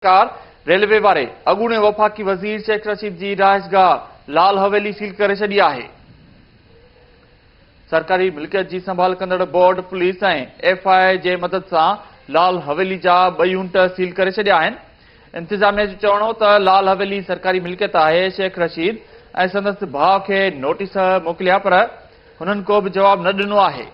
सरकार रेलवे वारे अॻूणे वफ़ाक़ी वज़ीर शेख रशीद जी रहाइशगाह लाल हवेली सील करे छॾी आहे। सरकारी मिल्कियत जी संभाल कंदड़ बोर्ड पुलिस ऐं एफआईए जे मदद सां लाल हवेली जा 2 यूनिट सील करे छॾिया आहिनि। इंतिज़ामिया जो चवणो त लाल हवेली सरकारी मिल्कियत आहे। शेख रशीद ऐं संदसि भाउ खे नोटिस मोकिलिया पर हुननि को बि जवाब न ॾिनो आहे।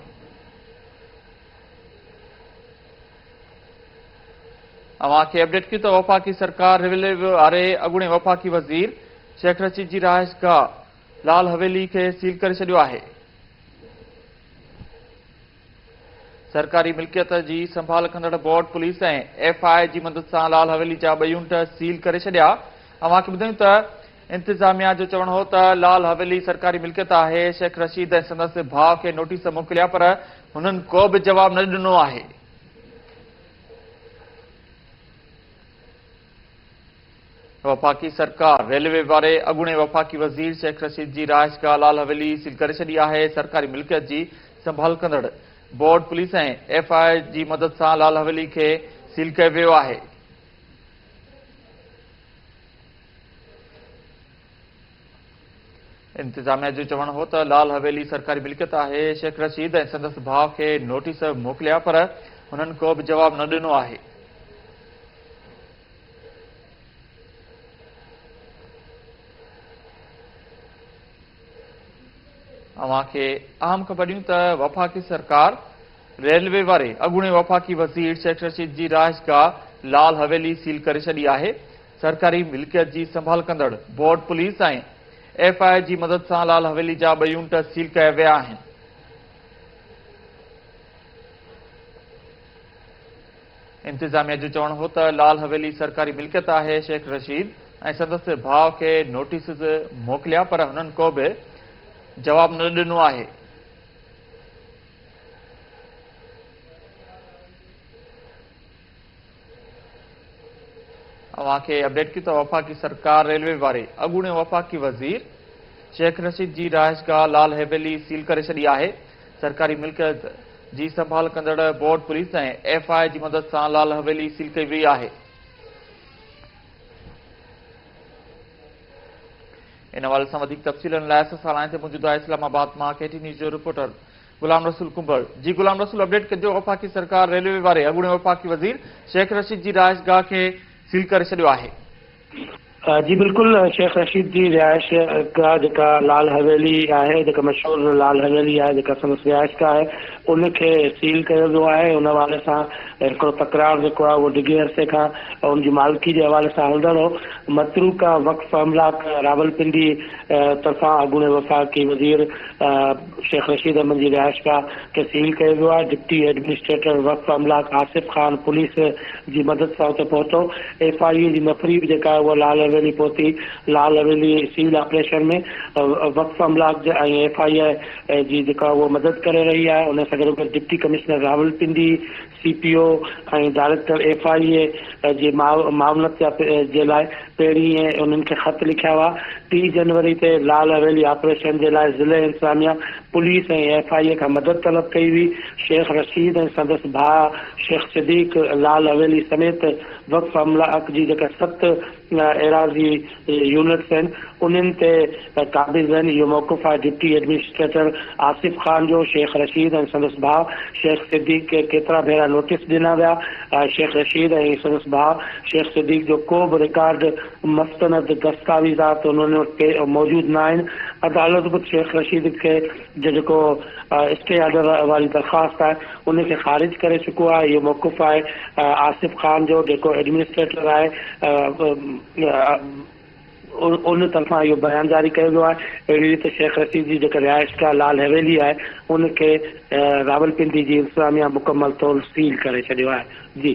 अवांखे अपडेट की तो वफ़ाक़ी सरकार रेलवे वारे अॻूणे वफ़ाक़ी वज़ीर शेख रशीद जी रहाइशगाह लाल हवेली खे सील करे छॾियो आहे। सरकारी मिल्कियत जी संभाल कंदड़ बोर्ड पुलिस ऐं एफआईए जी मदद सां लाल हवेली जा 2 यूनिट सील करे छॾिया। अवांखे ॿुधायूं त इंतिज़ामिया जो चवणो हो त लाल हवेली सरकारी मिल्कियत आहे। शेख रशीद ऐं संदसि भाउ खे नोटिस मोकिलिया पर हुननि को बि जवाब न ॾिनो आहे। वफ़ाक़ी सरकार रेलवे वारे अॻूणे वफ़ाक़ी वज़ीर शेख रशीद जी रहाइशगाह लाल हवेली सील करे छॾी आहे। सरकारी मिल्कियत जी संभाल कंदड़ बोर्ड पुलिस ऐं एफआईए जी मदद सां लाल हवेली खे सील कयो वियो आहे। इंतिज़ामिया जो चवणो हो त लाल हवेली सरकारी मिल्कियत आहे। शेख रशीद ऐं संदसि भाउ खे नोटिस मोकिलिया पर हुननि को बि जवाब न ॾिनो आहे। अवांखे अहम ख़बरियूं त वफ़ाक़ी सरकार रेलवे वारे अॻूणे वफ़ाक़ी वज़ीर शेख रशीद जी रहाइशगाह लाल हवेली सील करे छॾी आहे। सरकारी मिल्कियत जी संभाल कंदड़ बोर्ड पुलिस ऐं एफआईए जी मदद सां लाल हवेली जा 2 यूनिट सील कया विया आहिनि। इंतिज़ामिया जो चवणो हो त लाल हवेली सरकारी मिल्कियत आहे। शेख रशीद ऐं संदसि भाउ खे नोटिस मोकिलिया पर हुननि को बि जवाब न ॾिनो आहे। अवांखे अपडेट की तो वफ़ाक़ी सरकार रेलवे वारे अॻूणे वफ़ाक़ी वज़ीर शेख रशीद जी रहाइशगाह लाल हवेली सील करे छॾी आहे। सरकारी मिल्कियत जी संभाल कंदड़ बोर्ड पुलिस ऐं एफआईए जी मदद सां लाल हवेली सील कई वई आहे। इन हवाले सां वधीक तफ़सीलनि लाइ असां सां लाइन ते मौजूद आहे इस्लामाबाद मां केटी न्यूज़ जो रिपोर्टर गुलाम रसूल कुंभर। जी गुलाम रसूल, अपडेट कजो। वफ़ाक़ी सरकार रेलवे वारे अॻूणे वफ़ाक़ी वज़ीर शेख रशीद जी रहाइशगाह खे सील करे छॾियो आहे। जी बिल्कुल, शेख रशीद जी रिहाइशगाह जेका लाल हवेली आहे, जेका मशहूर लाल हवेली आहे, जेका संदसि रिहाइशगाह आहे, उनखे सील कयो वियो आहे। उन हवाले सां हिकिड़ो तकरार जेको आहे उहो डिघे अरसे खां उनजी मालिकी जे हवाले सां हलंदड़ हो। मतरूका वक़्फ़ अमलाक रावलपिंडी तरफ़ां अॻूणे वफ़ाक़ी वज़ीर शेख रशीद अहमद जी रिहाइशगाह खे सील कयो वियो आहे। डिप्टी एडमिनिस्ट्रेटर वक़्फ़ अमलाक आसिफ ख़ान पुलिस जी मदद सां उते पहुतो। एफआईए जी नफ़री बि जेका आहे उहा लाल हवेली पहुती। लाल हवेली सील ऑपरेशन में वक़्फ़ अमलाक ऐं एफआईए जी जेका उहा मदद करे रही आहे। उन सां गॾोगॾु डिप्टी कमिश्नर रावलपिंडी, सीपीओ ऐं डायरेक्टर एफआईए जे मामलत जे लाइ पहिरीं उन्हनि खे ख़त लिखिया हुआ। 3 जनवरी ते लाल हवेली ऑपरेशन जे लाइ ज़िले इंतिज़ामिया पुलिस ऐं एफआईए खां मदद तलब कई हुई। शेख रशीद ऐं संदसि भाउ शेख सिद्दीक़ लाल हवेली समेत वक़्फ़ अमलाक जी जेका 7 एराज़ी यूनिट्स आहिनि उन्हनि ते क़ाबिज़ आहिनि। इहो मौक़ुफ़ आहे डिप्टी एडमिनिस्ट्रेटर आसिफ ख़ान जो। शेख रशीद ऐं संदसि भाउ शेख सिद्दीक़ खे केतिरा भेरा नोटिस ॾिना विया। शेख रशीद ऐं संदसि भाउ शेख सिद्दीक़ जो को बि रिकॉर्ड मस्तनद दस्तावेज़ात उन्हनि वटि मौजूदु न आहिनि। अदालत बि शेख रशीद खे जेको स्टे ऑर्डर वारी दरख़्वास्त आहे उनखे ख़ारिज करे चुको आहे। इहो मौक़ुफ़ आहे आसिफ ख़ान जो, जेको एडमिनिस्ट्रेटर आहे। उन तरफ़ां इहो बयान जारी कयो वियो आहे। अहिड़ी रीति शेख रशीद जी जेका रिहाइशगाह लाल हवेली आहे उनखे रावलपिंडी जी इंतिज़ामिया मुकमल तौर सील करे छॾियो आहे। जी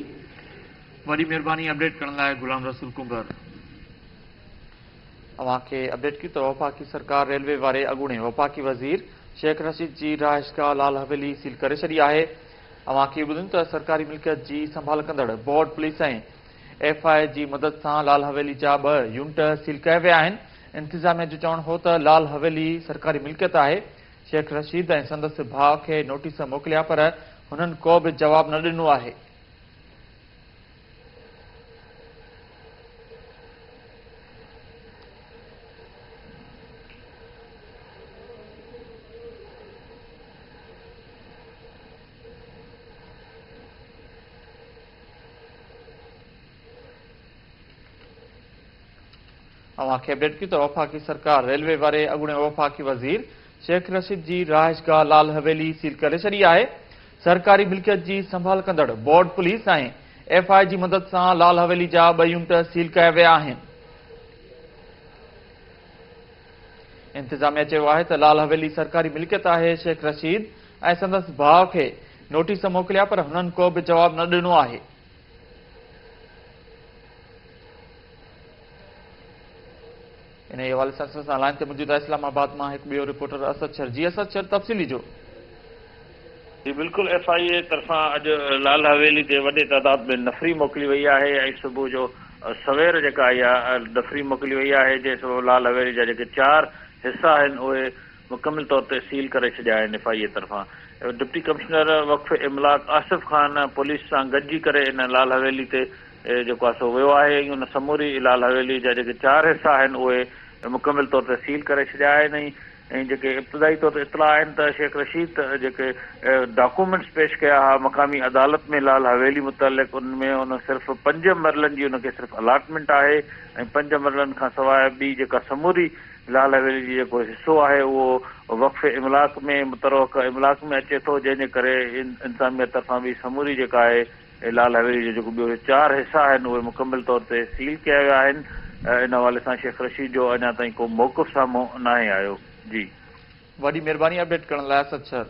वॾी महिरबानी अपडेट करण लाइ गुलाम रसूल कुंभर। अवांखे अपडेट की तो वफ़ाक़ी सरकार रेलवे वारे अॻूणे वफ़ाक़ी वज़ीर शेख रशीद जी रहाइशगाह लाल हवेली सील करे छॾी आहे। अवांखे ॿुधायूं त सरकारी मिल्कियत जी संभाल कंदड़ बोर्ड पुलिस ऐं एफआईए जी मदद सां लाल हवेली जा 2 यूनिट सील कया विया आहिनि। इंतिज़ामिया जो चवणो हो त लाल हवेली सरकारी मिल्कियत आहे। शेख रशीद ऐं संदसि भाउ खे नोटिस मोकिलिया पर हुननि को बि जवाब न ॾिनो आहे। अवांखे अपडेट की तो वफाकी सरकार रेलवे वारे अॻूणे वफाकी वज़ीर शेख रशीद जी रहायशगाह लाल हवेली सील करे छॾी आहे। सरकारी मिल्कियत जी संभाल कंदड़ बोर्ड पुलिस ऐं एफआई जी मदद सां लाल हवेली जा 2 यूनिट सील कया विया आहिनि। इंतिज़ामिया चयो आहे त लाल हवेली सरकारी मिल्कियत आहे। शेख रशीद ऐं संदसि भाउ खे नोटिस मोकिलिया पर हुननि को बि जवाब न ॾिनो आहे। इन हवाले सां असां लाइन ते मौजूद आहे इस्लामाबाद मां हिकु ॿियो रिपोर्टर असद शर। जी असद शर, तफ़सीली जो। जी बिल्कुलु एफआईए तरफ़ां अॼु लाल हवेली ते वॾे तादाद में नफ़री मोकिली वई आहे ऐं सुबुह जो सवेर जेका इहा नफ़री मोकिली वई आहे जंहिं सबबु लाल हवेली जा जेके 4 हिसा आहिनि उहे मुकमिल तौर ते सील करे छॾिया आहिनि एफआईए तरफ़ां। डिप्टी कमिश्नर वक़्फ़ इमलाक आसिफ़ ख़ान पुलिस सां गॾिजी करे इन लाल हवेली ते जेको आहे सो वियो आहे। उन समूरी लाल हवेली जा जेके 4 हिसा आहिनि उहे मुकमिल तौर ते सील करे छॾिया आहिनि ऐं जेके इब्तिदाई तौर ते इतला आहिनि त शेख रशीद जेके डॉक्यूमेंट्स पेश कया हुआ मक़ामी अदालत में लाल हवेली मुतलिक़ उनमें उन सिर्फ़ु 5 मरलनि जी उनखे सिर्फ़ु अलाटमेंट आहे ऐं 5 मरलनि खां सवाइ ॿी जेका समूरी लाल हवेली जी जेको हिसो आहे उहो वक़्फ़ इमलाक में मुतरवक़ इमलाक में अचे थो, जंहिंजे करे इंतिज़ामिया तरफ़ां बि समूरी जेका आहे लाल हवेली जो जेको ॿियो 4 हिसा आहिनि उहे मुकमिल तौर ते सील कया विया आहिनि। इन हवाले सां शेख रशीद जो अञा ताईं को मौक़िफ़ साम्हूं न आहे आयो। जी वॾी महिरबानी अपडेट करण लाइ असद शर।